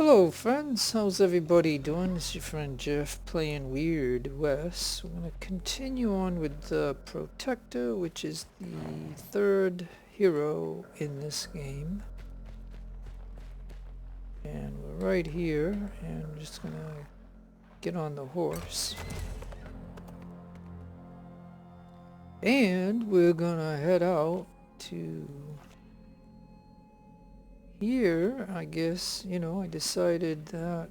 Hello friends, how's everybody doing? This is your friend Jeff playing Weird West. We're going to continue on with the Protector, which is the third hero in this game. And we're right here, and we're just going to get on the horse. And we're going to head out to here, I guess. I decided that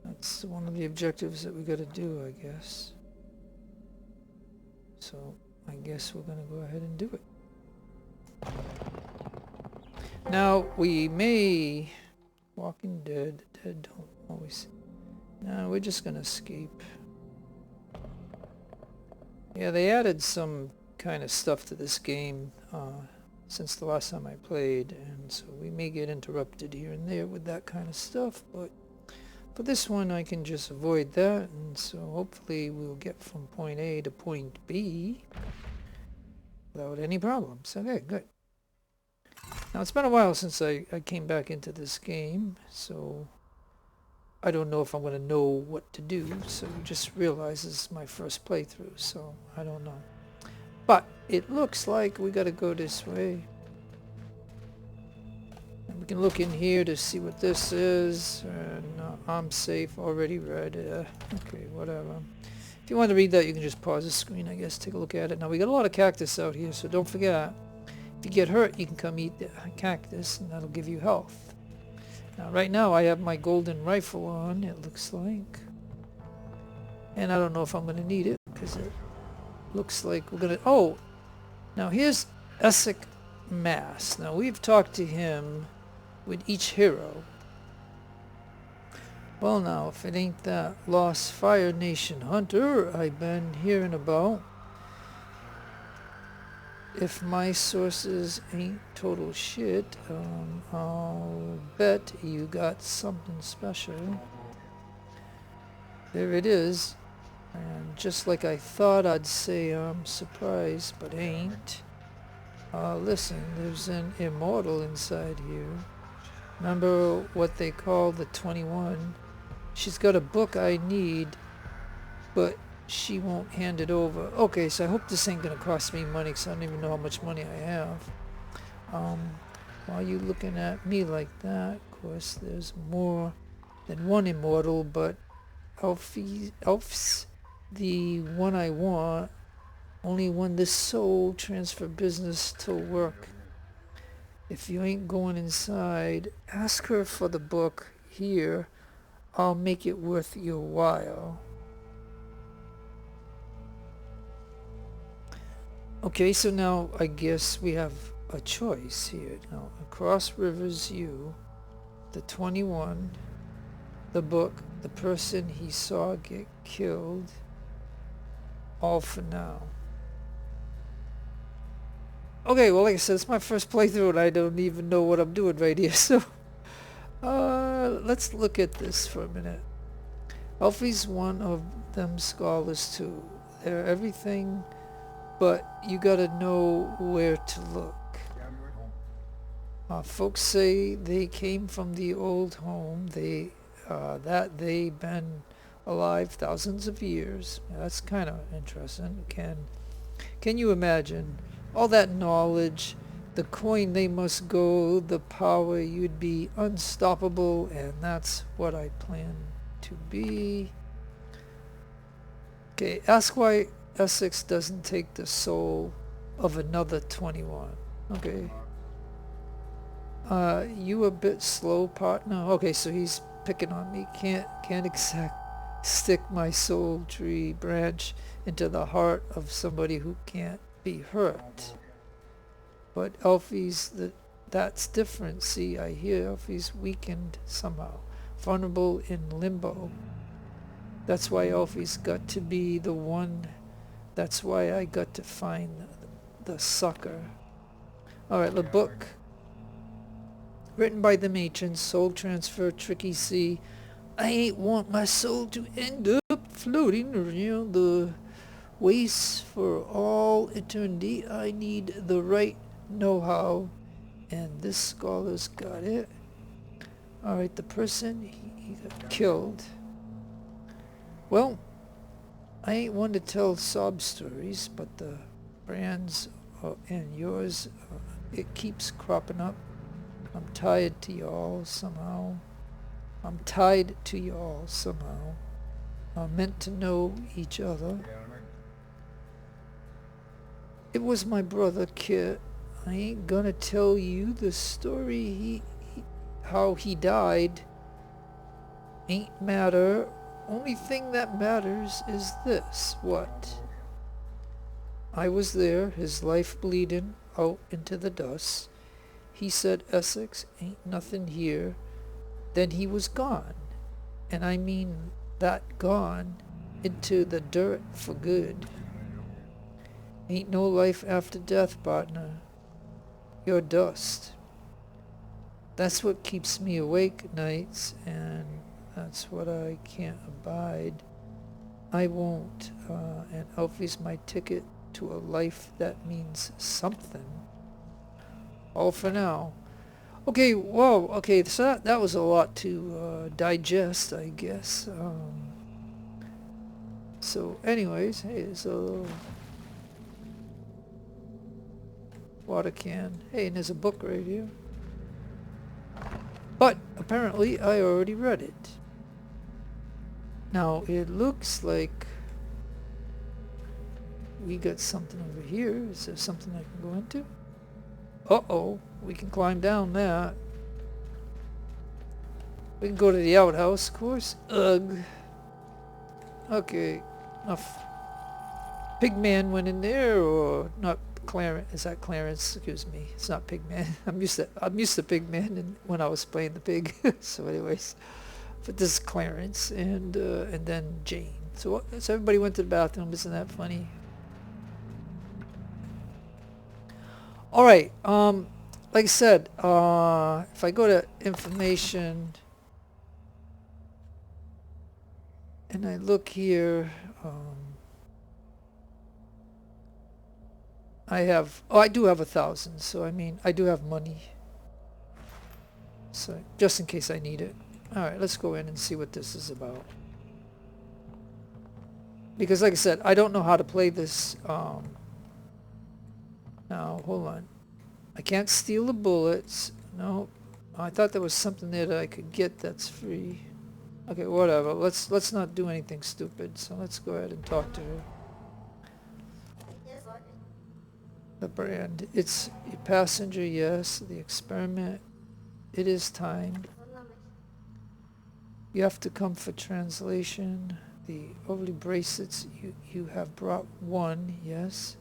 that's one of the objectives that we got to do, I guess. So I guess we're going to go ahead and do it. Now we may... Walking Dead, the dead don't always... No, we're just going to escape. Yeah, they added some kind of stuff to this game since the last time I played, and so we may get interrupted here and there with that kind of stuff, but for this one I can just avoid that, and so hopefully we'll get from point A to point B without any problems. Okay, good. Now it's been a while since I came back into this game, so I don't know if I'm going to know what to do, so just realize this is my first playthrough, so I don't know. But it looks like we got to go this way. And we can look in here to see what this is, and I'm safe, already read. Okay, whatever. If you want to read that, you can just pause the screen, I guess, take a look at it. Now we got a lot of cactus out here, so don't forget, if you get hurt, you can come eat the cactus, and that'll give you health. Now, right now, I have my golden rifle on, it looks like. And I don't know if I'm going to need it, because it looks like we're going to... Oh! Now, here's Essex Mast. Now, we've talked to him with each hero. Well, now, if it ain't that Lost Fire Nation hunter I've been hearing about, if my sources ain't total shit, I'll bet you got something special. There it is. And just like I thought, I'd say I'm surprised, but ain't. Listen, there's an immortal inside here. Remember what they call the 21? She's got a book I need, but she won't hand it over. Okay, so I hope this ain't gonna cost me money, because I don't even know how much money I have. Why are you looking at me like that? Of course, there's more than one immortal, but Alf's the one I want. Only when this soul transfer business till work. If you ain't going inside, ask her for the book here. I'll make it worth your while. Okay, so now I guess we have a choice here. Now, across rivers you, the 21, the book, the person he saw get killed, all for now. Okay, well, like I said, it's my first playthrough and I don't even know what I'm doing right here, so let's look at this for a minute. Alfie's one of them scholars too. They're everything, but you gotta know where to look. Folks say they came from the old home, that they been alive thousands of years. That's kind of interesting. Can you imagine all that knowledge, the coin they must go, the power, you'd be unstoppable, and that's what I plan to be. Okay, ask why Essex doesn't take the soul of another 21. Okay. You a bit slow, partner? Okay, so he's picking on me. Can't stick my soul tree branch into the heart of somebody who can't be hurt. But Alfie's that's different. See, I hear Alfie's weakened somehow, vulnerable in limbo. That's why Alfie's got to be the one. That's why I got to find the sucker. Alright, the book. Written by the matron, soul transfer, tricky sea. I ain't want my soul to end up floating around the waste for all eternity. I need the right know-how, and this scholar's got it. Alright, the person, he got killed. Well, I ain't one to tell sob stories, but the brands and yours, it keeps cropping up. I'm tied to y'all somehow. I'm tied to y'all somehow. Meant to know each other. It was my brother, Kit. I ain't gonna tell you the story how he died. Ain't matter. Only thing that matters is this. What? I was there, his life bleeding out into the dust. He said, Essex, ain't nothing here. Then he was gone. And I mean that gone into the dirt for good. Ain't no life after death, partner. You're dust. That's what keeps me awake nights, and that's what I can't abide. I won't, and Alfie's my ticket to a life that means something. All for now. Okay, whoa, okay, so that was a lot to digest, I guess. So anyways, hey, there's a little water can. Hey, and there's a book right here. But apparently I already read it. Now it looks like we got something over here. Is there something I can go into? Uh-oh, we can climb down that. We can go to the outhouse, of course. Ugh. Okay, enough. Pigman went in there, or not? Clarence, is that Clarence? Excuse me, it's not Pigman. I'm used to Pigman, and when I was playing the pig. So, anyways, but this is Clarence, and then Jane. So everybody went to the bathroom. Isn't that funny? All right. Like I said, if I go to information and I look here, I do have 1,000, so I mean, I do have money. So, just in case I need it. Alright, let's go in and see what this is about. Because like I said, I don't know how to play this, now, hold on. I can't steal the bullets. No. I thought there was something there that I could get that's free. Okay, whatever. Let's not do anything stupid, so let's go ahead and talk to her. The brand. It's a passenger, yes. The experiment. It is time. You have to come for translation. The overly bracelets, you have brought one, yes.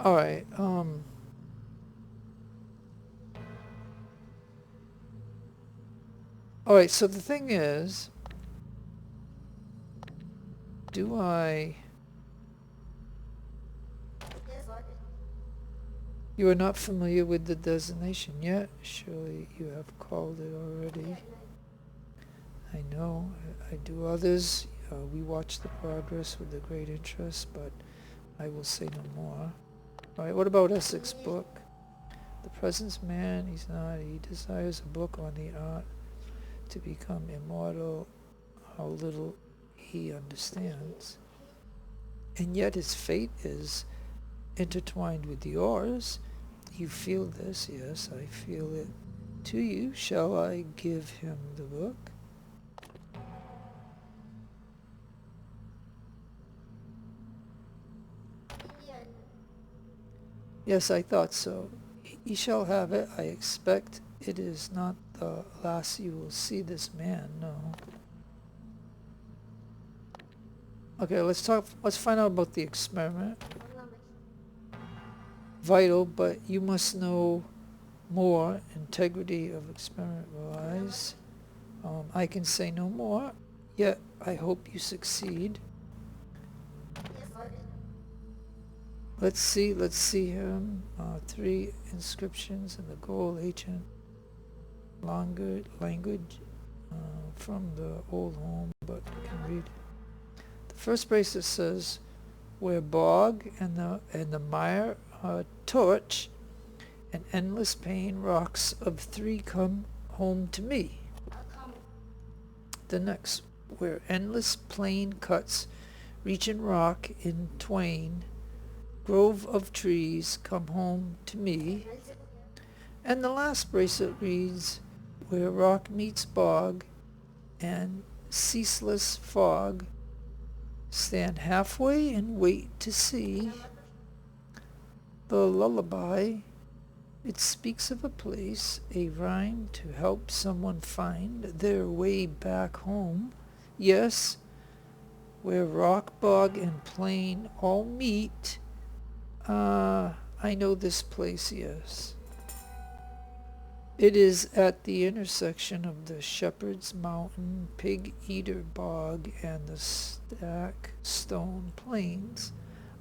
Alright, alright, so the thing is, do I... You are not familiar with the designation yet? Surely you have called it already. I know, I do others. We watch the progress with a great interest, but I will say no more. Alright, what about Essex book? The presence man, he's not. He desires a book on the art to become immortal. How little he understands. And yet his fate is intertwined with yours. You feel this, yes, I feel it. To you, shall I give him the book? Yes, I thought so. He shall have it. I expect it is not the last you will see this man, no. Okay, let's find out about the experiment. Vital, but you must know more. Integrity of experiment relies. I can say no more, yet I hope you succeed. Let's see him. 3 inscriptions in the gold ancient language from the old home, but you can read. The first bracelet says, where bog and the mire torch and endless pain rocks of 3 come home to me. The next, where endless plain cuts reach and rock in twain, grove of trees come home to me. And the last bracelet reads, where rock meets bog and ceaseless fog, stand halfway and wait to see. The lullaby, it speaks of a place, a rhyme to help someone find their way back home. Yes, where rock, bog, and plain all meet. I know this place, yes. It is at the intersection of the Shepherd's Mountain, Pig Eater Bog, and the Stack Stone Plains.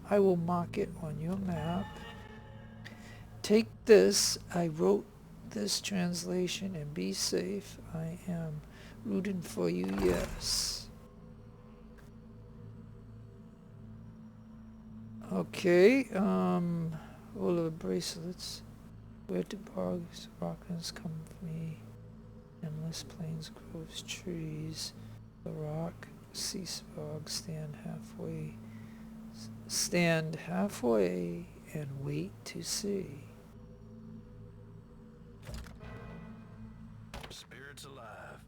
I will mark it on your map. Take this. I wrote this translation, and be safe. I am rooting for you, yes. Okay, all of the bracelets. Where do bogs, rocklands come for me? Endless plains, groves, trees. The rock, cease bog, stand halfway. Stand halfway and wait to see. Spirits alive.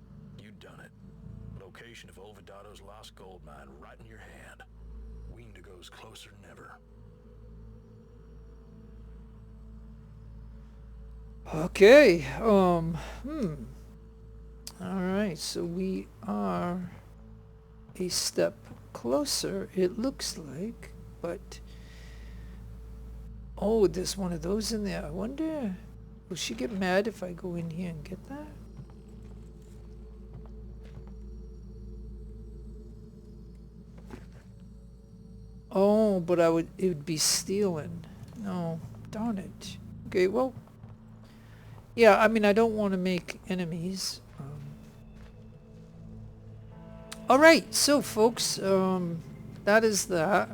You done it. Location of Olvidado's lost gold mine right in your hand. Wendigo's closer than ever. Okay, alright, so we are a step closer, it looks like, but, oh, there's one of those in there. I wonder, will she get mad if I go in here and get that? Oh, but it would be stealing. No, darn it. Okay, well, yeah, I mean, I don't want to make enemies. Alright, so folks, that is that.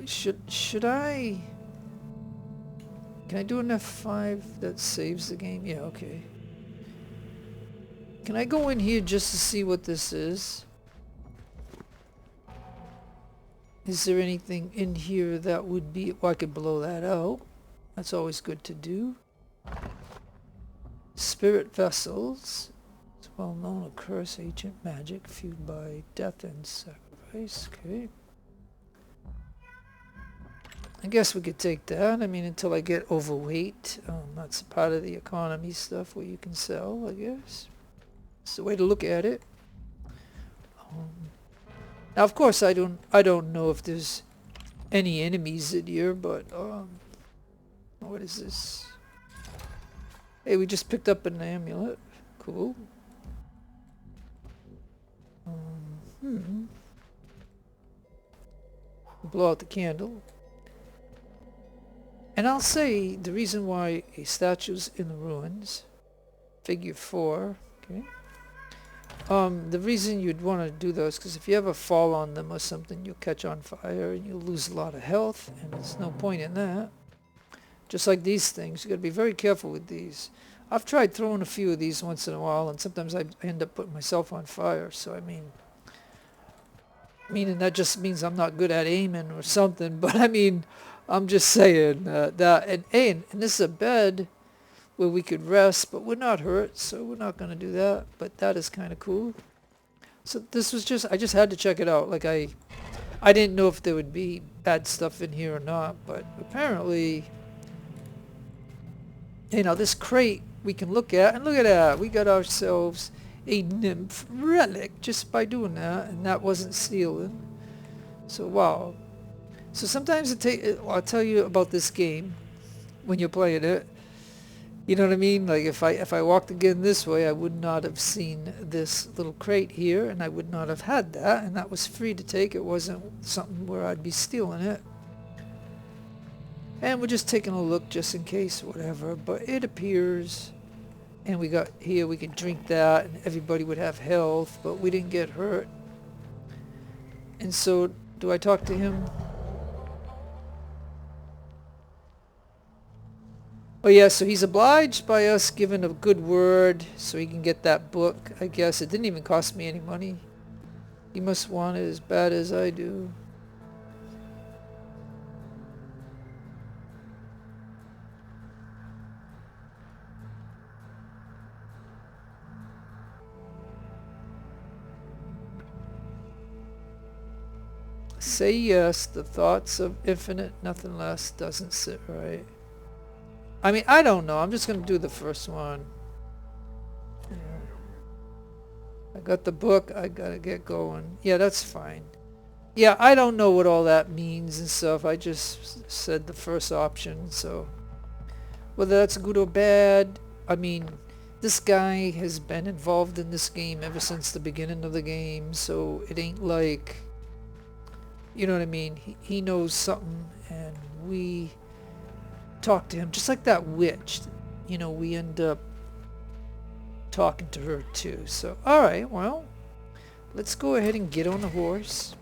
Should I... Can I do an F5 that saves the game? Yeah, okay. Can I go in here just to see what this is? Is there anything in here that would be... Well, I could blow that out. That's always good to do. Spirit vessels. It's well known, a curse, ancient magic, fueled by death and sacrifice. Okay. I guess we could take that. I mean, until I get overweight. That's part of the economy stuff where you can sell, I guess. It's the way to look at it. Now, of course, I don't know if there's any enemies in here, but what is this? Hey, we just picked up an amulet. Cool. Blow out the candle. And I'll say the reason why a statue's in the ruins, figure 4, okay? The reason you'd want to do those, because if you ever fall on them or something, you'll catch on fire and you'll lose a lot of health, and there's no point in that. Just like these things, you got to be very careful with these. I've tried throwing a few of these once in a while, and sometimes I end up putting myself on fire. So I mean, meaning that just means I'm not good at aiming or something. But I mean, I'm just saying that. And this is a bed where we could rest, but we're not hurt, so we're not going to do that. But that is kind of cool. So this was just, I just had to check it out. Like I didn't know if there would be bad stuff in here or not, but apparently, you know, this crate we can look at, and look at that, we got ourselves a nymph relic just by doing that, and that wasn't stealing. So wow. So sometimes I'll tell you about this game when you're playing it. You know what I mean? Like if I walked again this way, I would not have seen this little crate here, and I would not have had that, and that was free to take. It wasn't something where I'd be stealing it. And we're just taking a look just in case, whatever. But it appears And we got here, we could drink that and everybody would have health, but we didn't get hurt. And so, do I talk to him? Oh yeah, so he's obliged by us giving a good word so he can get that book, I guess. It didn't even cost me any money. He must want it as bad as I do. Say yes, the thoughts of infinite, nothing less, doesn't sit right. I mean, I don't know. I'm just going to do the first one. Yeah. I got the book. I got to get going. Yeah, that's fine. Yeah, I don't know what all that means and stuff. I just said the first option. So whether that's good or bad, I mean, this guy has been involved in this game ever since the beginning of the game. So it ain't like, you know what I mean? He knows something and we talk to him. Just like that witch. You know, we end up talking to her too. So, alright, well, let's go ahead and get on the horse.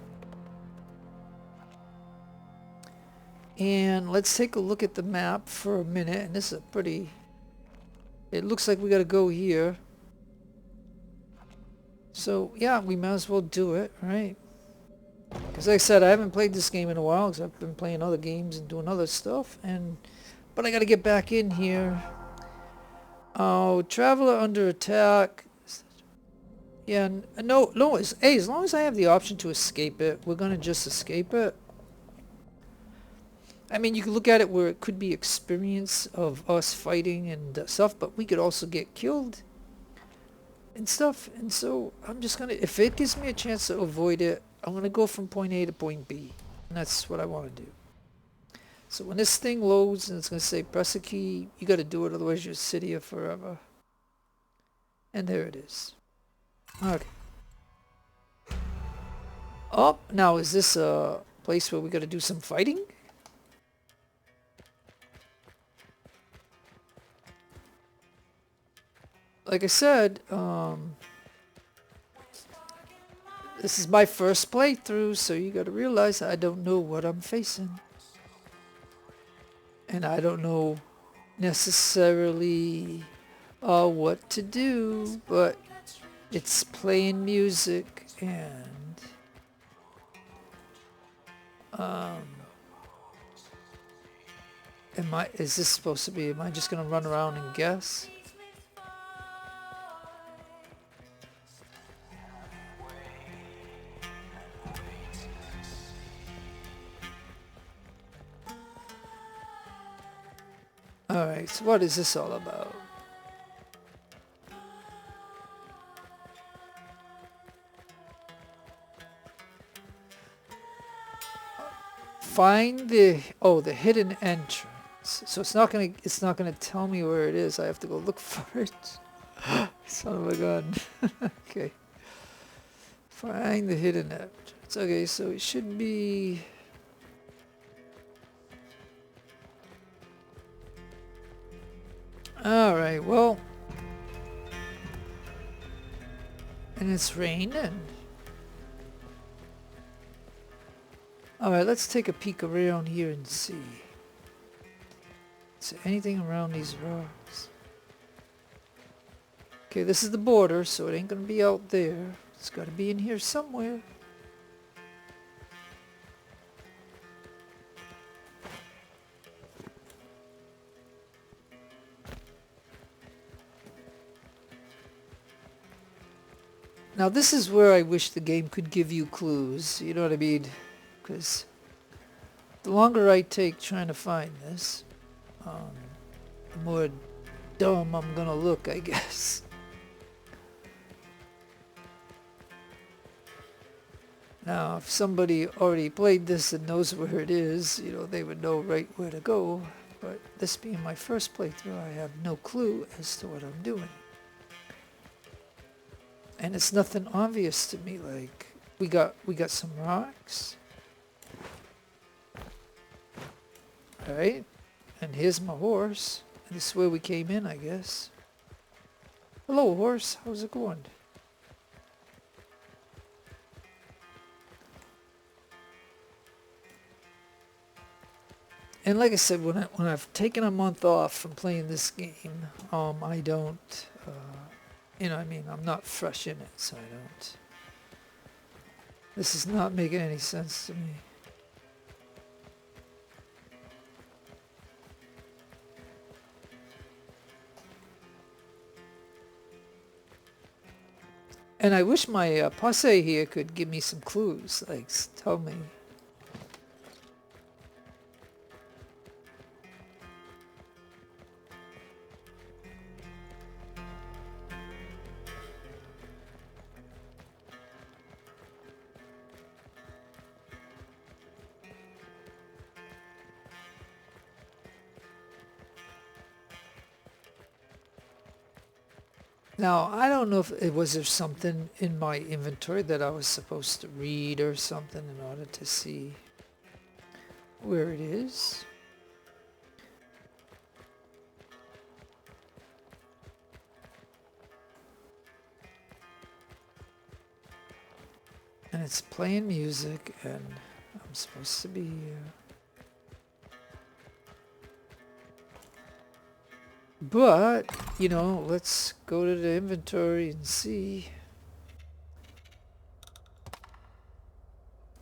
And let's take a look at the map for a minute. And this is a pretty... It looks like we gotta go here. So, yeah, we might as well do it, right? Because like I said, I haven't played this game in a while because I've been playing other games and doing other stuff. But I gotta get back in here. Oh, traveler under attack. Yeah, no, hey, as long as I have the option to escape it, we're gonna just escape it. I mean, you could look at it where it could be experience of us fighting and stuff, but we could also get killed and stuff. And so I'm just gonna, if it gives me a chance to avoid it, I'm gonna go from point A to point B, and that's what I want to do. So when this thing loads and it's gonna say press a key, you gotta do it, otherwise you'll sit here forever. And there it is. Okay. Oh, now is this a place where we gotta do some fighting? Like I said, this is my first playthrough, so you gotta realize I don't know what I'm facing. And I don't know necessarily what to do, but it's playing music and is this supposed to be, am I just gonna run around and guess? Alright, so what is this all about? Find the hidden entrance. So it's not gonna tell me where it is. I have to go look for it. Son of a gun. Okay. Find the hidden entrance. Okay, so it should be... Alright, well... And it's raining. Alright, let's take a peek around here and see. Is there anything around these rocks? Okay, this is the border, so it ain't gonna be out there. It's gotta be in here somewhere. Now this is where I wish the game could give you clues, you know what I mean? Because the longer I take trying to find this, the more dumb I'm gonna look, I guess. Now, if somebody already played this and knows where it is, you know, they would know right where to go. But this being my first playthrough, I have no clue as to what I'm doing. And it's nothing obvious to me, like, we got some rocks. Alright, and here's my horse. And this is where we came in, I guess. Hello, horse. How's it going? And like I said, when I've taken a month off from playing this game, I don't, you know, I mean, I'm not fresh in it, so I don't. This is not making any sense to me. And I wish my posse here could give me some clues, like tell me. Now, I don't know if it was there something in my inventory that I was supposed to read or something in order to see where it is. And it's playing music and I'm supposed to be but, you know, let's go to the inventory and see.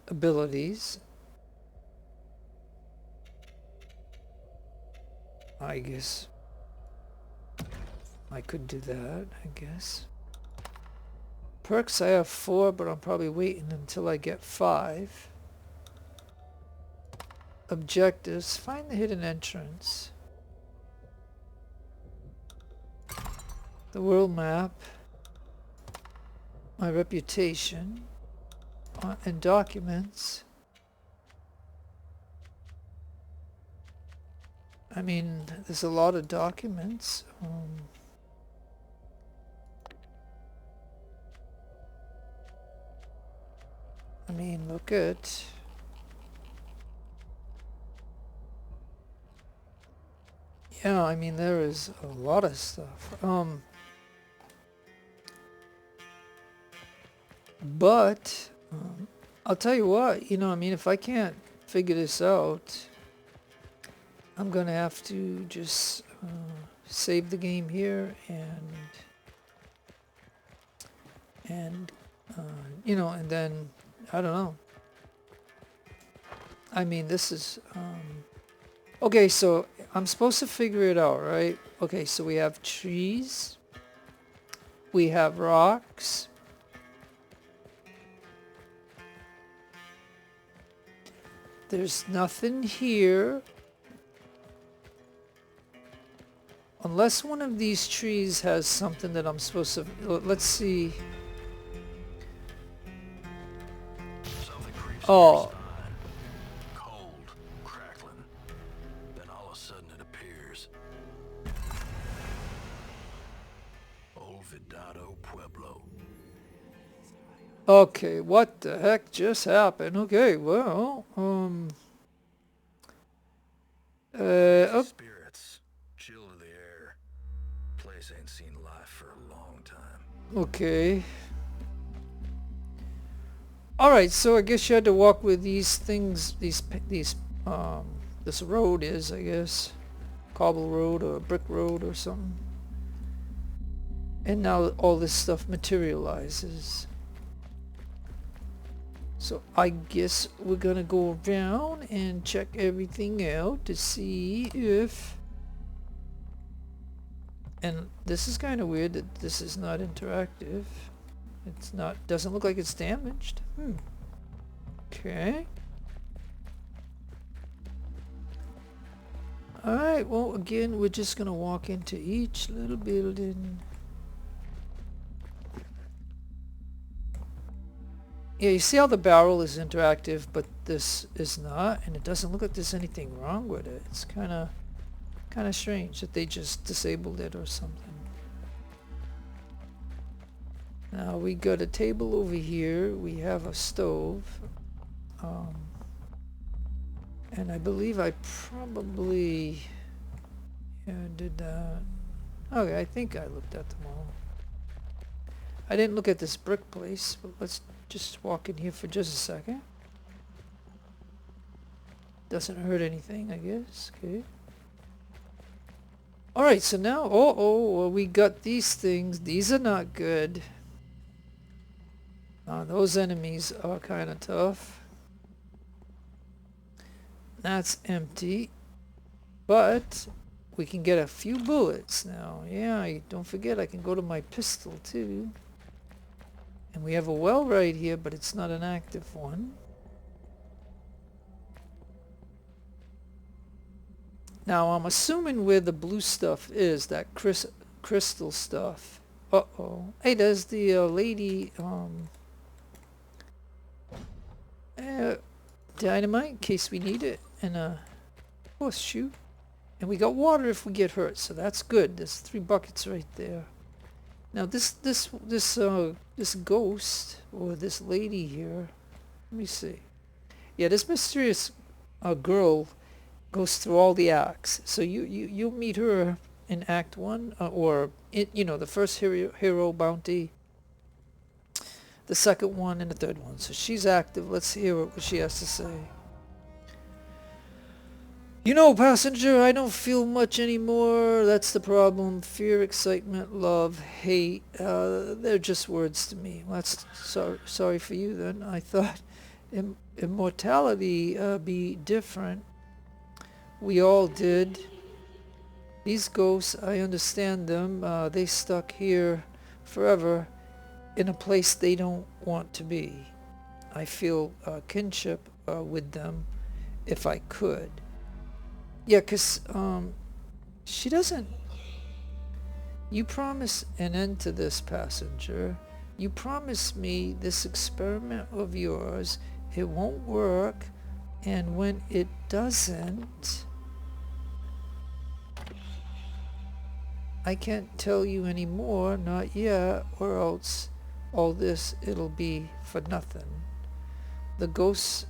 Abilities. I guess I could do that, I guess. Perks, I have 4, but I'm probably waiting until I get 5. Objectives, find the hidden entrance. The world map. My reputation. And documents. I mean, there's a lot of documents. I mean, look at... Yeah, I mean, there is a lot of stuff. But, I'll tell you what, you know, I mean, if I can't figure this out, I'm going to have to just save the game here and you know, and then, I don't know. I mean, this is, okay, so I'm supposed to figure it out, right? Okay, so we have trees. We have rocks. There's nothing here. Unless one of these trees has something that I'm supposed to... Let's see. Oh. Cold, crackling. Then all of a sudden it appears. Olvidado Pueblo. Okay, what the heck just happened? Okay, well, Spirits, chill to the air. Place ain't seen life for a long time. okay. Alright, so I guess you had to walk with these things, this road is, I guess. Cobble road or brick road or something. And now all this stuff materializes. So I guess we're gonna go around and check everything out to see if... And this is kind of weird that this is not interactive. It's not, doesn't look like it's damaged. Okay. Alright, well again, we're just gonna walk into each little building. Yeah, you see how the barrel is interactive, but this is not, and it doesn't look like there's anything wrong with it. It's kind of strange that they just disabled it or something. Now we got a table over here. We have a stove, and I believe I probably did that. Okay, I think I looked at them all. I didn't look at this brick place, but let's just walk in here for just a second. Doesn't hurt anything, I guess. Okay. Alright, so now, well, we got these things. These are not good. Those enemies are kind of tough. That's empty. But we can get a few bullets now. Yeah, don't forget I can go to my pistol too. And we have a well right here, but it's not an active one. Now I'm assuming where the blue stuff is, that crystal stuff. Uh-oh. Hey, there's the lady, dynamite in case we need it, and a horseshoe. And we got water if we get hurt, so that's good. There's 3 buckets right there. Now this ghost, or this lady here, let me see. Yeah, this mysterious girl goes through all the acts. So you'll meet her in Act 1, or the first hero bounty, the second one, and the third one. So she's active. Let's hear what she has to say. You know, passenger, I don't feel much anymore. That's the problem. Fear, excitement, love, hate. They're just words to me. Well, that's sorry for you then. I thought immortality be different. We all did. These ghosts, I understand them. They stuck here forever in a place they don't want to be. I feel kinship with them if I could. Yeah, 'cause she doesn't... You promise an end to this, passenger. You promise me this experiment of yours, it won't work, and when it doesn't, I can't tell you anymore, not yet, or else all this, it'll be for nothing. The ghosts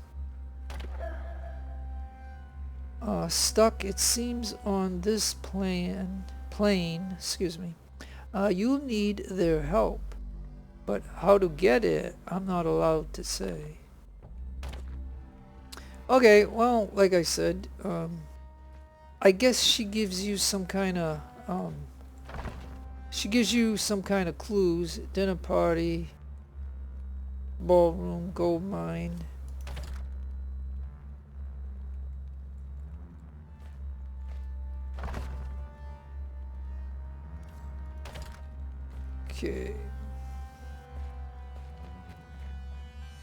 stuck, it seems, on this plane, excuse me. You'll need their help, but how to get it, I'm not allowed to say. Okay, well, like I said, I guess she gives you some kind of, clues. Dinner party, ballroom, gold mine. Okay.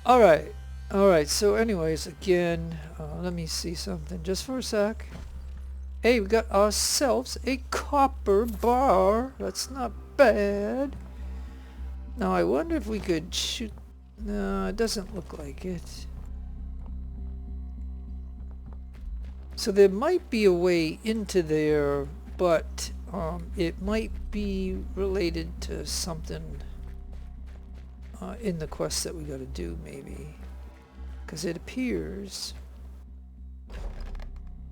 Alright, so anyways, again, let me see something just for a sec. Hey, we got ourselves a copper bar. That's not bad. Now, I wonder if we could shoot... No, it doesn't look like it. So there might be a way into there, but it might be related to something in the quest that we gotta do, maybe. Because it appears...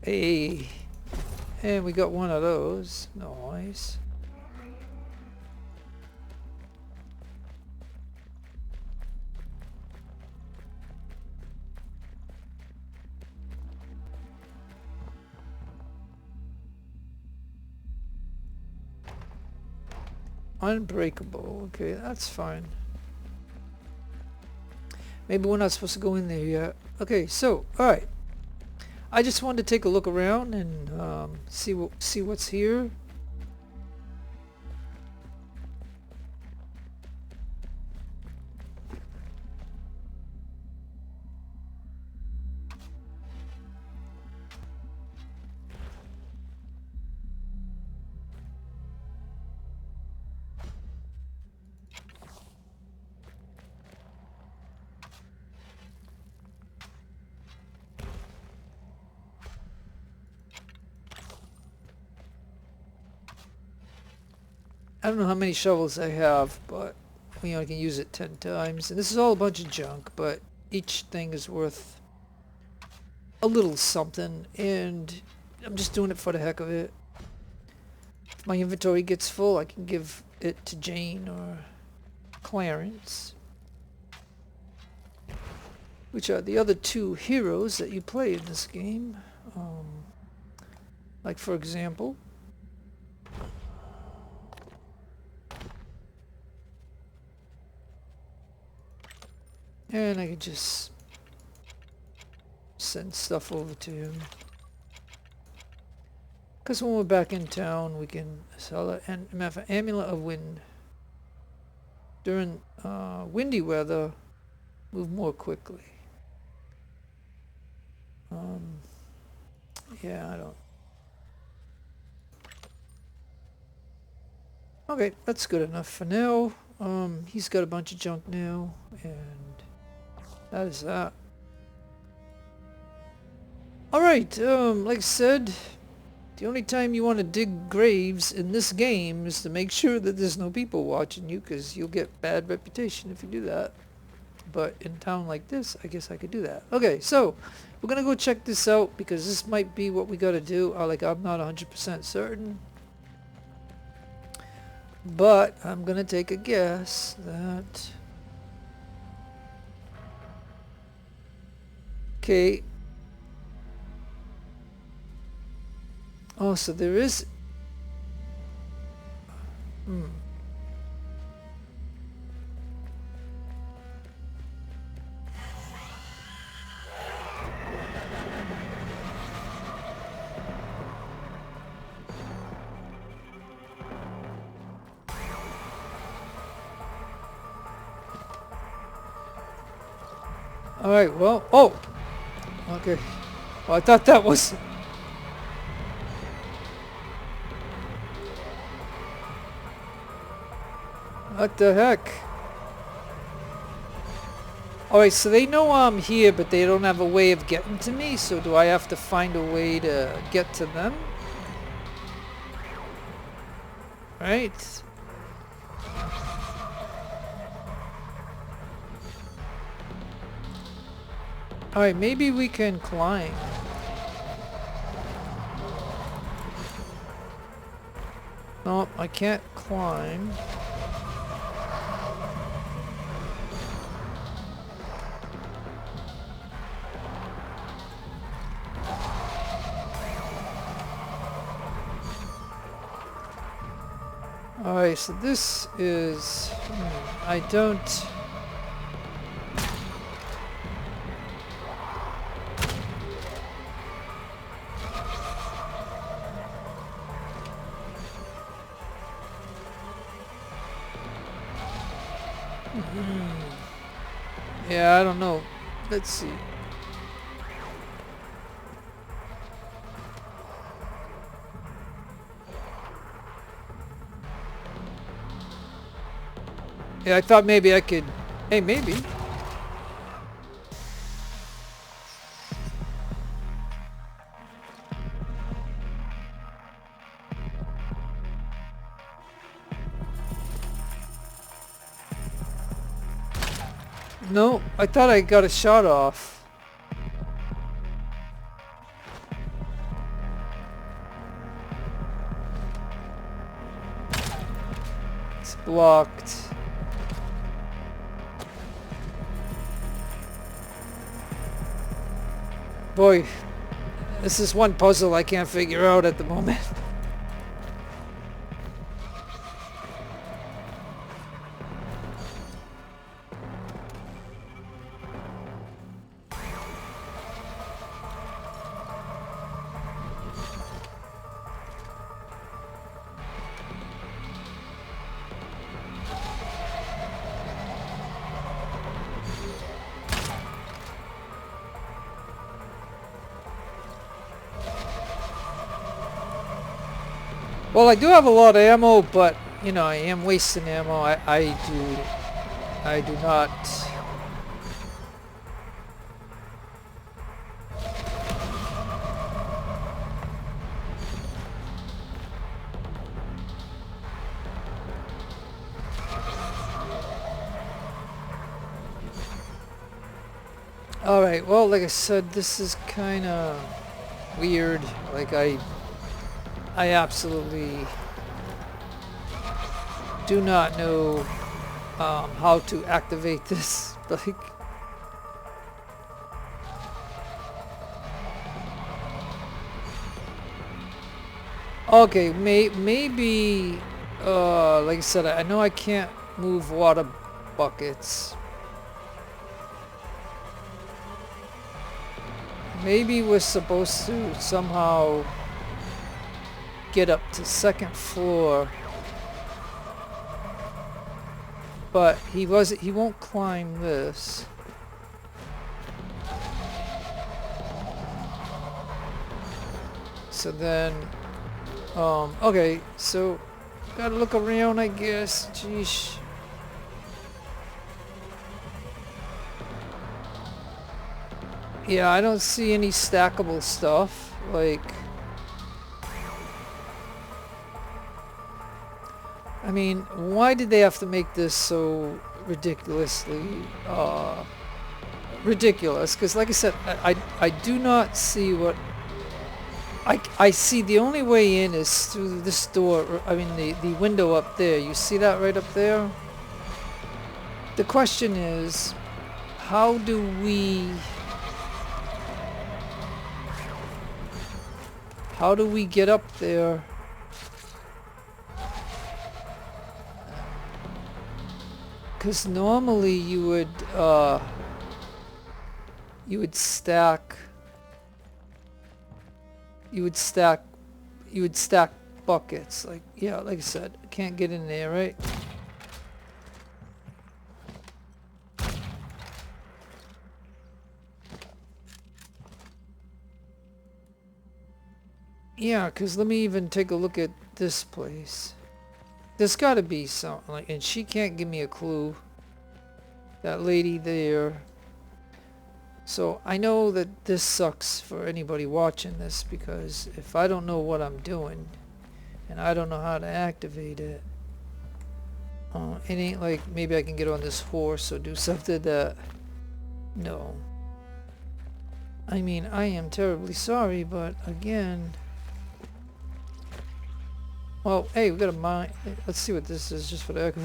Hey... And we got one of those. Nice. Unbreakable. Okay, that's fine. Maybe we're not supposed to go in there yet. Okay, so, alright. I just wanted to take a look around and see what's here. I don't know how many shovels I have, but I can use it 10 times. And this is all a bunch of junk, but each thing is worth a little something, and I'm just doing it for the heck of it. If my inventory gets full, I can give it to Jane or Clarence, which are the other two heroes that you play in this game. Like for example, and I can just send stuff over to him. Because when we're back in town, we can sell it. And Amulet of Wind. During windy weather, move more quickly. Yeah, I don't. Okay, that's good enough for now. He's got a bunch of junk now, and that is that. Alright, like I said, the only time you want to dig graves in this game is to make sure that there's no people watching you, because you'll get bad reputation if you do that. But in a town like this, I guess I could do that. Okay, so we're gonna go check this out, because this might be what we gotta do. I'm not 100% certain, but I'm gonna take a guess that... Okay. Oh, so there is... Alright, well... Oh! Okay. Well, I thought that was... What the heck? Alright, so they know I'm here, but they don't have a way of getting to me, so do I have to find a way to get to them? Right? Alright, maybe we can climb. No, I can't climb. Alright, so this is... I don't... Yeah, I don't know. Let's see. Yeah, I thought maybe I could... Hey, maybe. No, I thought I got a shot off. It's blocked. Boy, this is one puzzle I can't figure out at the moment. Well, I do have a lot of ammo, but, you know, I am wasting ammo. I do not... Alright, well, like I said, this is kind of weird. Like, I absolutely do not know how to activate this. Like, okay, maybe, like I said, I know I can't move water buckets. Maybe we're supposed to somehow get up to second floor, but he won't climb this. So then, okay, so gotta look around, I guess. Jeez. Yeah, I don't see any stackable stuff. Like, I mean, why did they have to make this so ridiculously ridiculous? Because, like I said, I do not see what I see. The only way in is through this door. I mean, the window up there. You see that right up there? The question is, how do we get up there? Because normally you would stack buckets. Like, yeah, like I said, can't get in there, right? Yeah, because let me even take a look at this place. There's got to be something, like, and she can't give me a clue. That lady there. So I know that this sucks for anybody watching this, because if I don't know what I'm doing and I don't know how to activate it, it ain't like maybe I can get on this horse or do something that... No. I mean, I am terribly sorry, but again... Well, hey, we got a mine. Let's see what this is, just for the heck of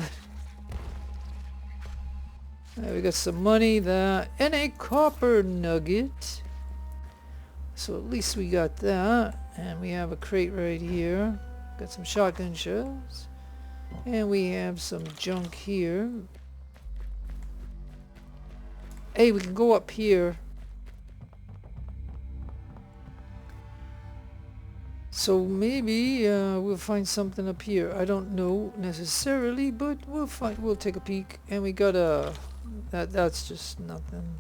it. We got some money, that, and a copper nugget. So at least we got that. And we have a crate right here. Got some shotgun shells. And we have some junk here. Hey, we can go up here. So maybe we'll find something up here. I don't know necessarily, but we'll take a peek. And we got a... That's just nothing.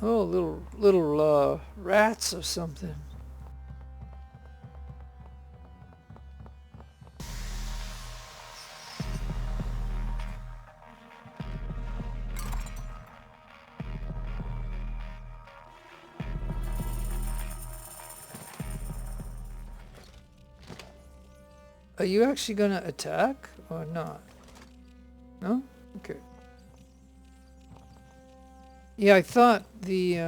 Oh, little rats or something. Are you actually gonna attack or not? No? Okay. Yeah, I thought the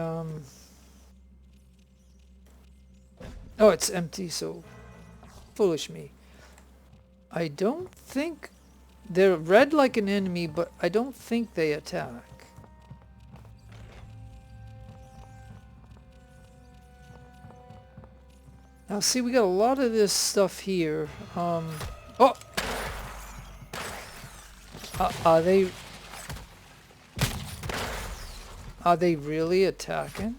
oh, it's empty, so foolish me. I don't think they're red like an enemy, but I don't think they attack. Now see, we got a lot of this stuff here. Oh! Are they really attacking?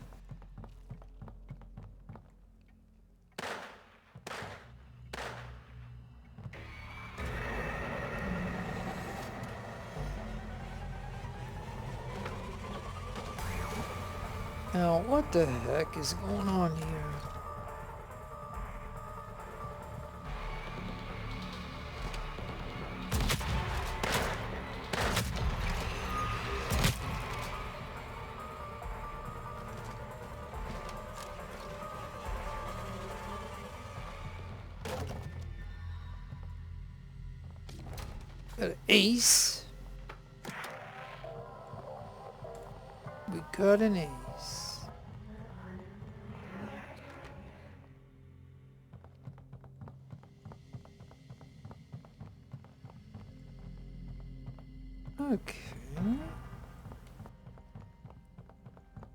Now, what the heck is going on here? Got an ace. We got an ace. Okay.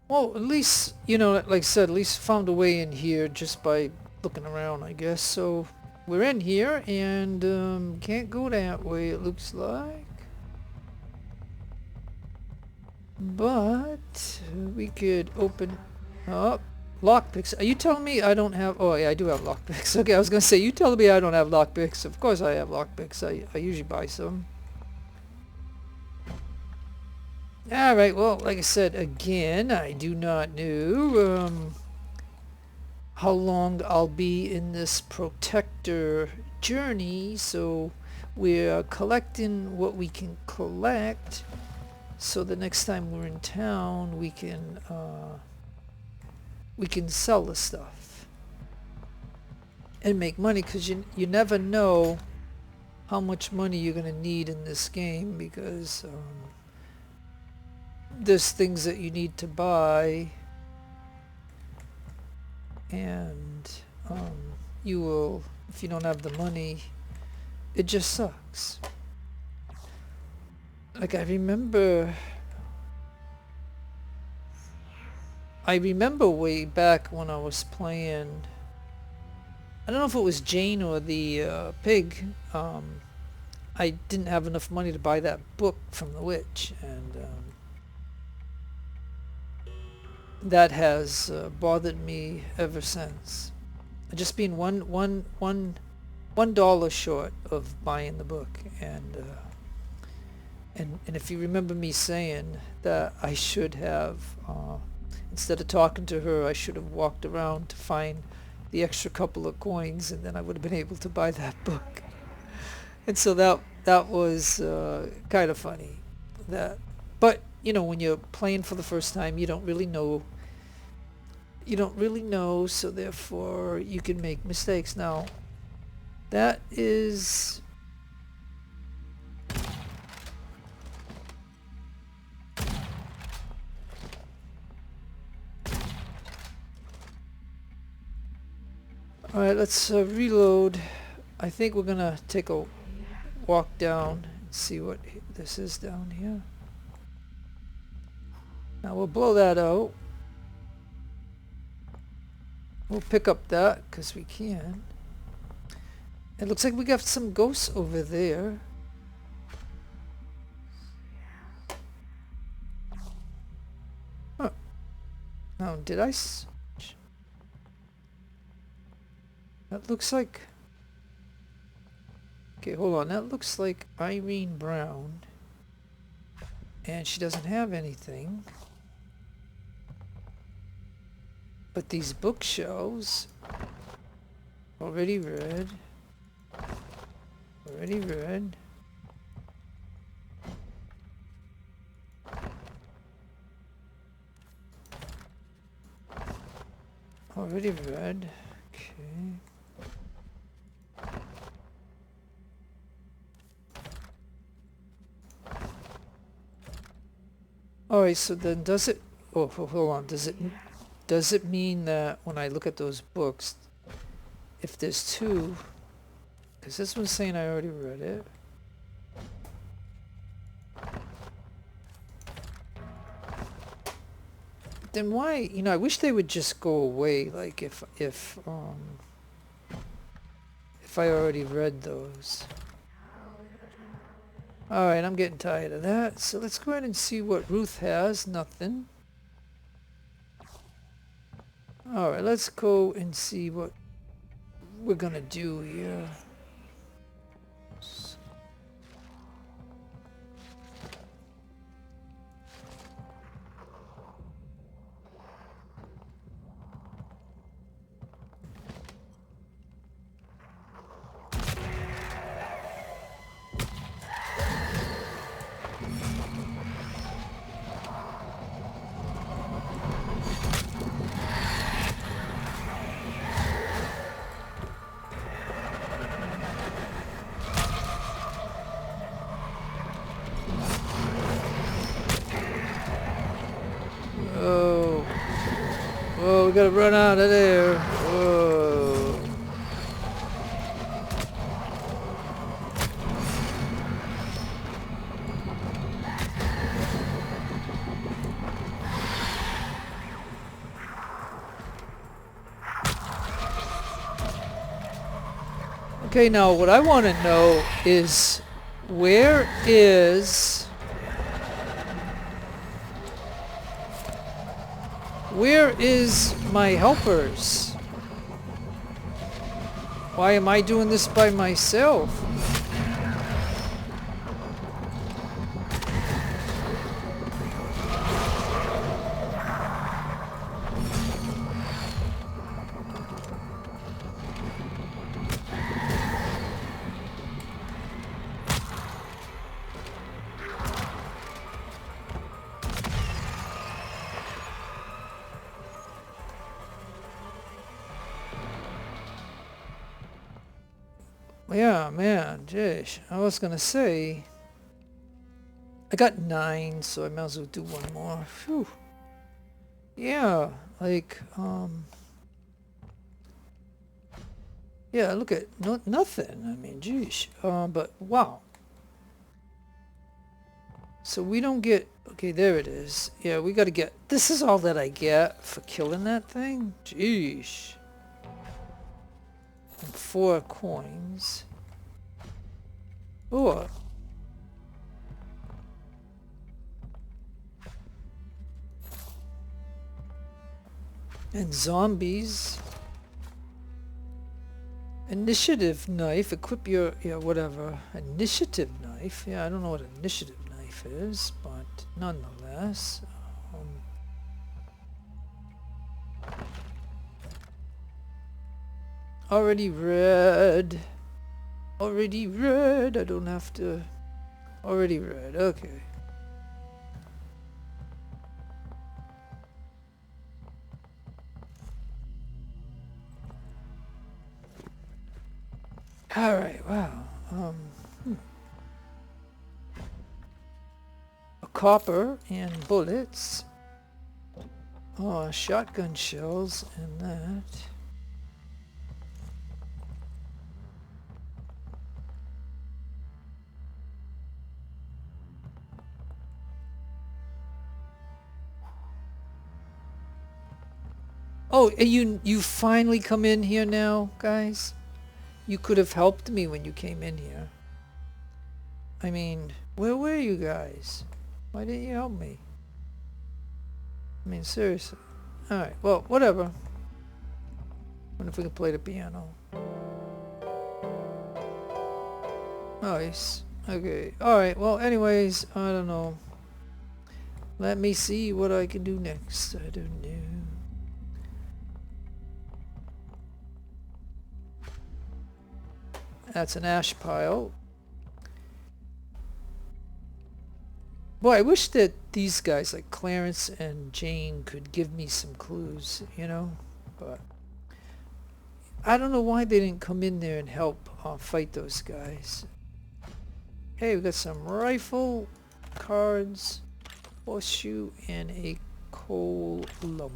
Well, at least, you know, like I said, at least found a way in here just by looking around, I guess. So we're in here and can't go that way, it looks like. But we could open up lockpicks. Are you telling me I don't have... Oh, yeah, I do have lockpicks. Okay, I was going to say, you telling me I don't have lockpicks. Of course I have lockpicks. I usually buy some. Alright, well, like I said, again, I do not know how long I'll be in this protector journey, so we're collecting what we can collect, so the next time we're in town we can sell the stuff and make money, because you never know how much money you're going to need in this game, because there's things that you need to buy, and you will, if you don't have the money, it just sucks. Like I remember way back when I was playing, I don't know if it was Jane or the pig, I didn't have enough money to buy that book from the witch, and that has bothered me ever since. Just being $1 short of buying the book, and if you remember me saying that I should have, instead of talking to her, I should have walked around to find the extra couple of coins, and then I would have been able to buy that book. And so that was kind of funny. But you know, when you're playing for the first time, you don't really know, so therefore you can make mistakes. Now that is alright, let's reload. I think we're gonna take a walk down and see what this is down here. Now we'll blow that out. We'll pick up that because we can. It looks like we got some ghosts over there. Huh. Now, did I... That looks like... Okay, hold on. That looks like Irene Brown. And she doesn't have anything. But these bookshelves... Already read. Already read. Already read. Okay. Alright, so then does it... Oh, hold on. Does it mean that when I look at those books, if there's two... Because this one's saying I already read it. Then why... You know, I wish they would just go away, like if I already read those. Alright, I'm getting tired of that. So let's go ahead and see what Ruth has. Nothing. Alright, let's go and see what we're gonna do here. Oh, we gotta run out of there. Whoa. Okay, now what I want to know is where is my helpers? Why am I doing this by myself? Yeah, man, jeez. I was gonna say, I got 9, so I might as well do one more. Phew. Yeah, like, yeah, look at, nothing. I mean, geez. But, wow. So we don't get, okay, there it is. Yeah, we gotta get, this is all that I get for killing that thing? Jeez. And 4 coins. Oh. And zombies. Initiative knife. Equip your, yeah, whatever. Initiative knife. Yeah, I don't know what initiative knife is, but nonetheless. Already read. Already read. I don't have to. Already read. Okay. Alright, wow. A copper and bullets. Oh, shotgun shells and that. Oh, you finally come in here now, guys? You could have helped me when you came in here. I mean, where were you guys? Why didn't you help me? I mean, seriously. Alright, well, whatever. Wonder if we can play the piano. Nice. Okay. Alright, well, anyways, I don't know. Let me see what I can do next. I don't know. That's an ash pile. Boy, I wish that these guys like Clarence and Jane could give me some clues, you know? But I don't know why they didn't come in there and help fight those guys. Hey, we got some rifle cards, horseshoe, and a coal lump.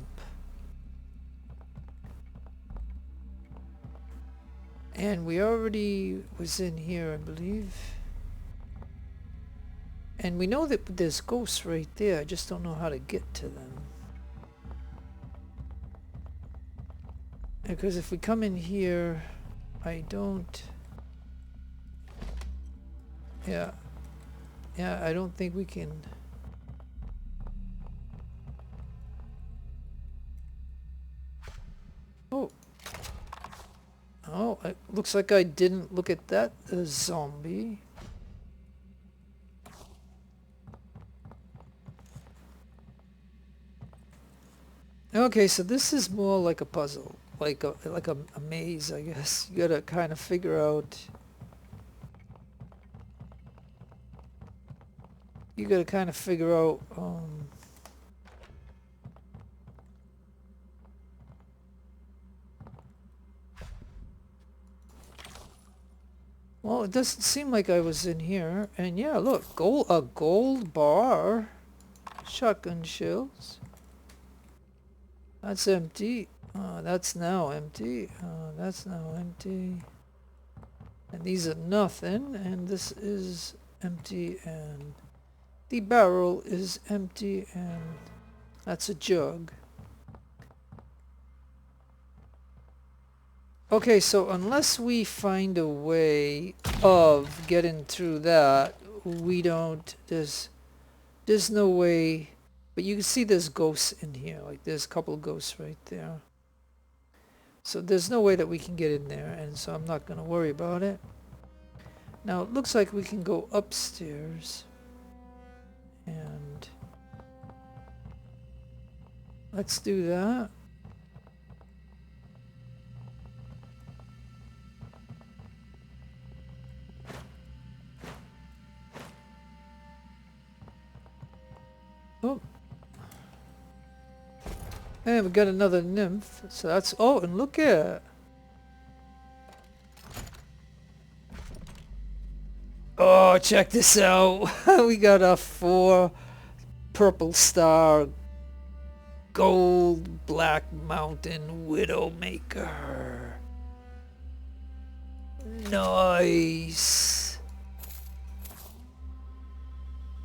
And we already was in here, I believe. And we know that there's ghosts right there. I just don't know how to get to them. Because if we come in here, I don't... Yeah. Yeah, I don't think we can... Oh. Oh, it looks like I didn't look at that zombie. Okay, so this is more like a puzzle, like a maze, I guess. You gotta kind of figure out. You gotta kind of figure out. Well, it doesn't seem like I was in here. And yeah, look, a gold bar, shotgun shells. That's empty. That's now empty. That's now empty. And these are nothing. And this is empty. And the barrel is empty. And that's a jug. Okay, so unless we find a way of getting through that, we don't, there's no way, but you can see there's ghosts in here, like there's a couple of ghosts right there. So there's no way that we can get in there, and so I'm not going to worry about it. Now it looks like we can go upstairs, and let's do that. Oh, and we got another nymph, so that's, oh, and look at, oh, check this out. We got a 4 purple star gold black mountain widowmaker. Nice.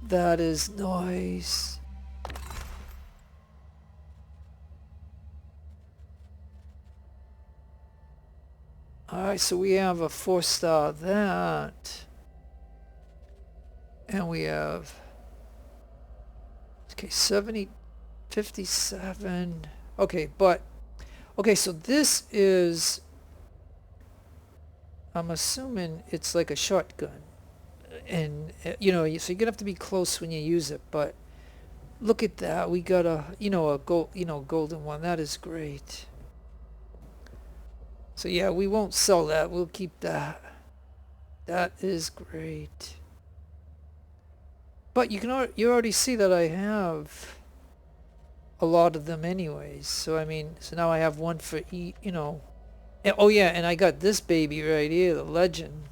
That is nice. Alright, so we have a 4-star that. And we have, okay, 70, 57. Okay, but, okay, so this is, I'm assuming it's like a shotgun. And, you know, so you're gonna have to be close when you use it, but look at that. We got a, you know, a gold, you know, golden one. That is great. So yeah, we won't sell that. We'll keep that. That is great. But you can, you already see that I have a lot of them anyways. So I mean, so now I have one for each, you know. And, oh yeah, and I got this baby right here, the legend.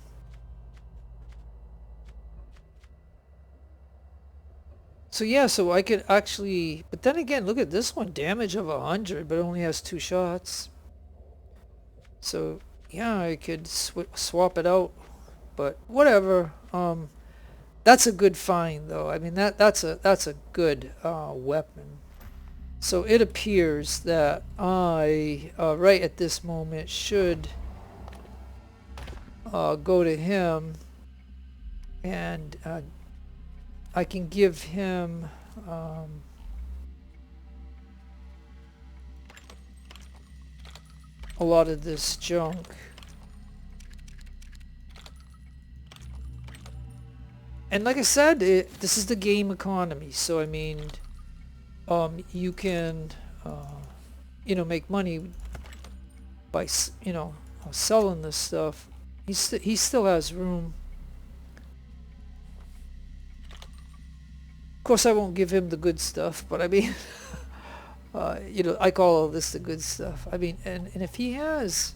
So yeah, so I could actually, but then again, look at this one, damage of 100, but it only has 2 shots. So yeah, I could swap it out, but whatever. That's a good find though. I mean that's a good weapon. So it appears that I right at this moment should go to him, and I can give him a lot of this junk. And like I said, this is the game economy, so I mean, you can, you know, make money by, you know, selling this stuff. He still has room. Of course, I won't give him the good stuff, but I mean, you know, I call all this the good stuff. I mean, and if he has,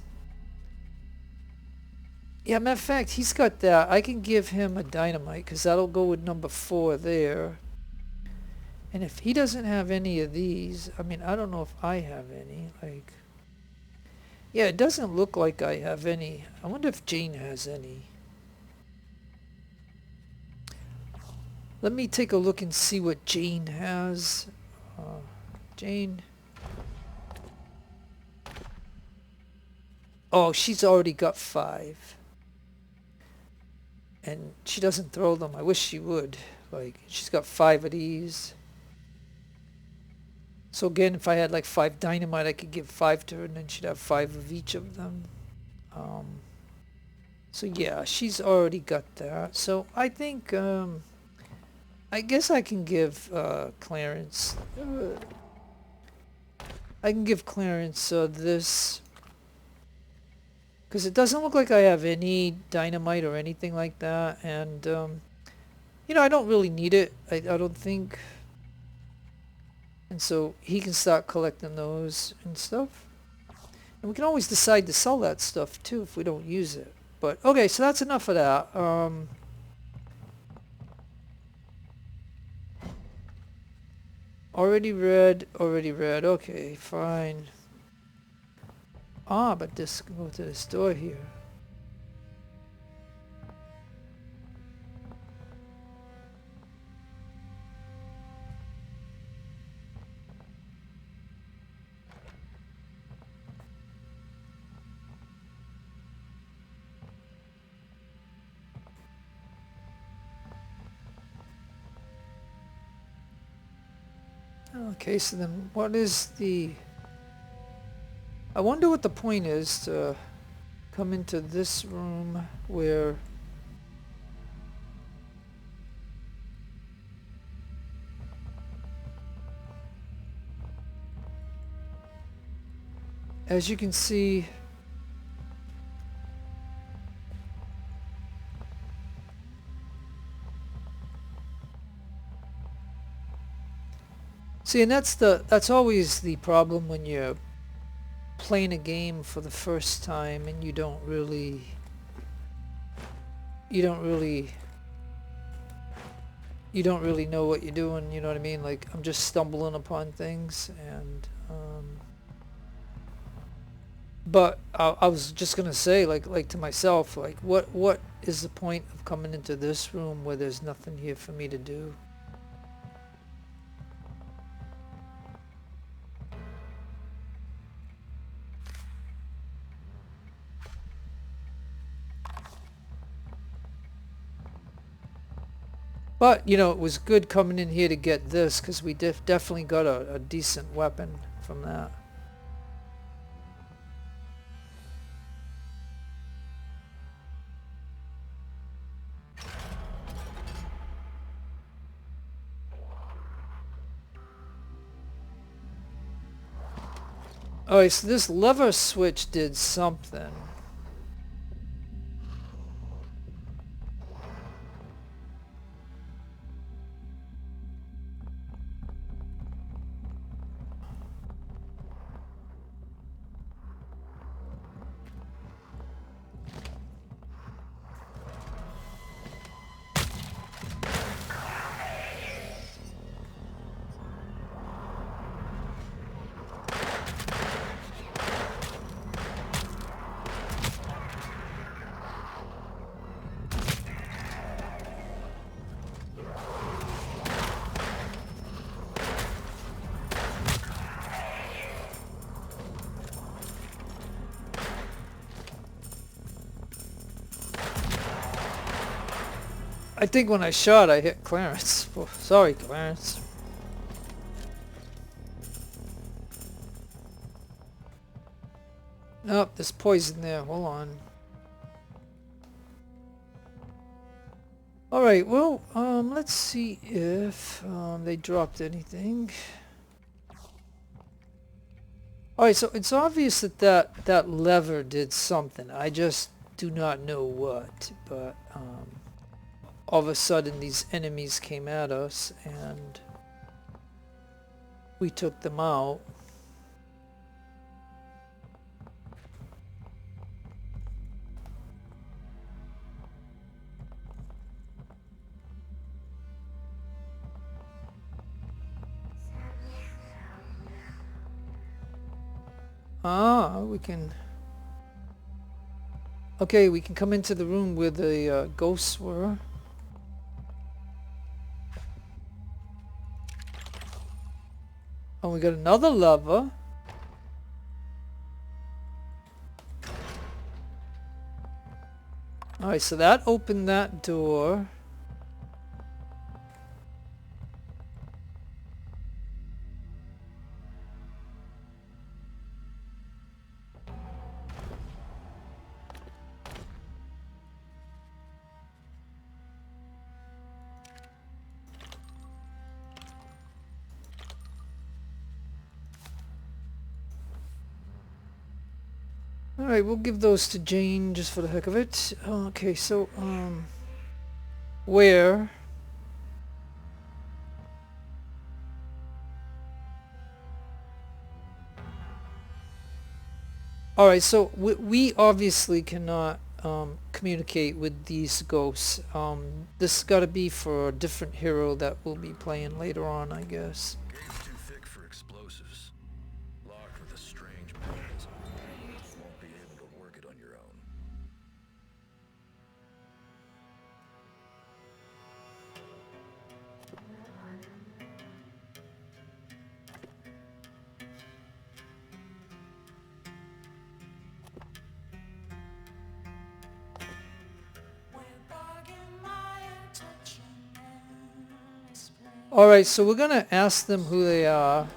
yeah, matter of fact, he's got that. I can give him a dynamite because that'll go with number 4 there. And if he doesn't have any of these, I mean, I don't know if I have any. Like, yeah, it doesn't look like I have any. I wonder if Jane has any. Let me take a look and see what Jane has. Jane. Oh, she's already got 5. And she doesn't throw them. I wish she would. Like, she's got 5 of these. So again, if I had like 5 dynamite, I could give 5 to her, and then she'd have 5 of each of them. So yeah, she's already got that. So I think, I guess I can give Clarence, I can give Clarence this, because it doesn't look like I have any dynamite or anything like that, and you know, I don't really need it. I don't think. And so he can start collecting those and stuff. And we can always decide to sell that stuff too if we don't use it. But okay, so that's enough of that. Already read, already read. Okay, fine. Ah, but this, go to this door here. Okay, so then what is the... I wonder what the point is to come into this room where... As you can see... See, and that's always the problem when you're playing a game for the first time and you don't really know what you're doing, you know what I mean? Like, I'm just stumbling upon things, and but I was just gonna say, like to myself, like, what is the point of coming into this room where there's nothing here for me to do? But, you know, it was good coming in here to get this, because we definitely got a decent weapon from that. Alright, so this lever switch did something. I think when I shot, I hit Clarence. Oh, sorry, Clarence. Nope, there's poison there. Hold on. Alright, well, let's see if they dropped anything. Alright, so it's obvious that lever did something. I just do not know what, but all of a sudden these enemies came at us and we took them out. Ah, we can... Okay, we can come into the room where the ghosts were. Oh, we got another lever. Alright, so that opened that door. Alright, we'll give those to Jane just for the heck of it. Okay, so, where? Alright, so we obviously cannot communicate with these ghosts. This has got to be for a different hero that we'll be playing later on, I guess. Gate's too thick for explosives. Locked with a strange mechanism. Won't be able to work it on your own. We're bargaining my attention and display. Alright, so we're gonna ask them who they are.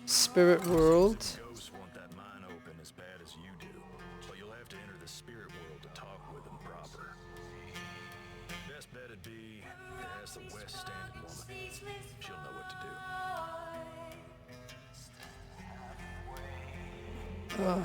Spirit world. Ghosts want that mine open as bad as you do, but you'll have to enter the spirit world to talk with them proper. Best bet would be to ask the West Standing woman. She'll know what to do.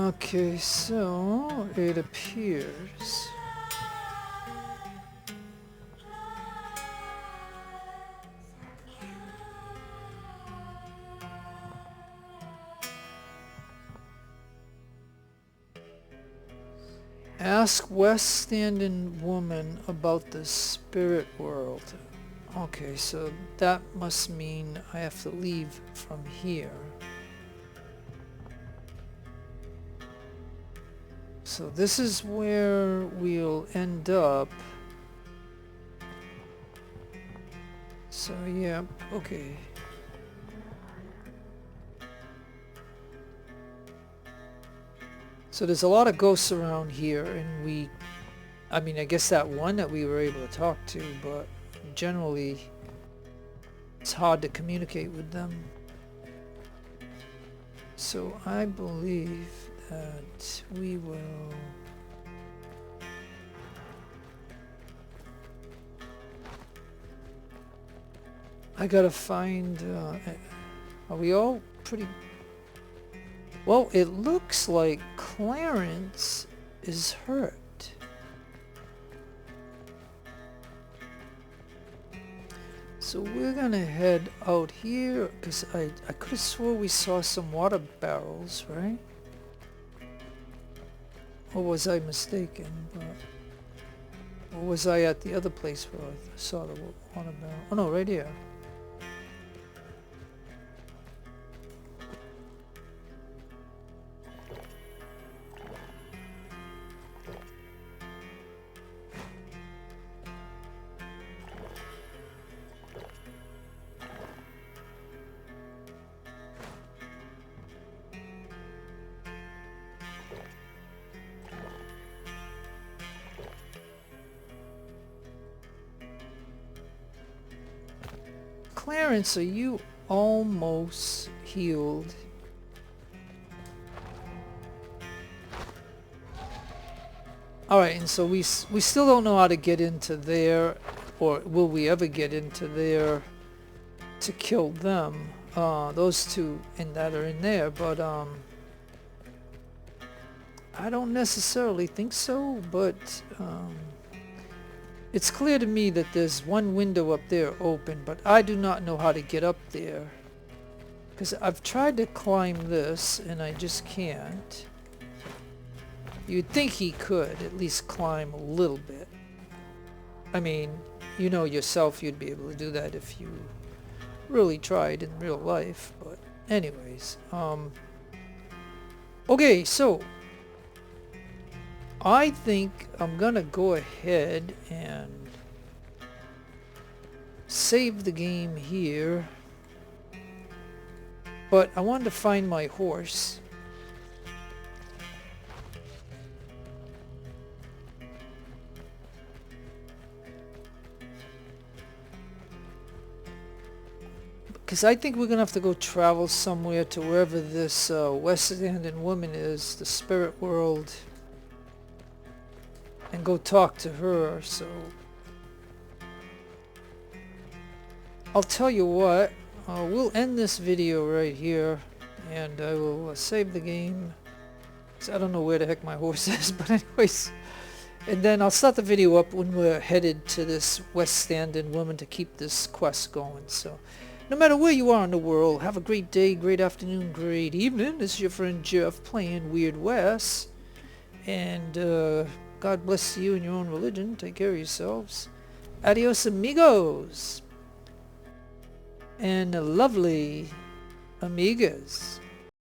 Okay, so it appears. Ask West Standing woman about the spirit world. Okay, so that must mean I have to leave from here. So this is where we'll end up. So yeah, okay. So there's a lot of ghosts around here, and I mean, I guess that one that we were able to talk to, but generally it's hard to communicate with them. So I believe that we will I gotta find are we all pretty well? It looks like Clarence is hurt. So we're gonna head out here because I could have swore we saw some water barrels, right? Or was I mistaken? Or was I at the other place where I saw the water barrel? Oh no, right here. Clarence, are you almost healed? Alright, and so we still don't know how to get into there, or will we ever get into there to kill them. Those two that are in there, but I don't necessarily think so, but it's clear to me that there's one window up there open, but I do not know how to get up there. Because I've tried to climb this, and I just can't. You'd think he could at least climb a little bit. I mean, you know yourself you'd be able to do that if you really tried in real life. But anyways, okay, so I think I'm gonna go ahead and save the game here, but I wanted to find my horse. Because I think we're gonna have to go travel somewhere to wherever this West Indian woman is, the spirit world, and go talk to her. So I'll tell you what, we'll end this video right here, and I will save the game. I don't know where the heck my horse is, but anyways, and then I'll start the video up when we're headed to this West Standing woman to keep this quest going. So no matter where you are in the world, have a great day, great afternoon, great evening. This is your friend Jeff playing Weird West, and God bless you and your own religion. Take care of yourselves. Adios, amigos. And lovely amigas.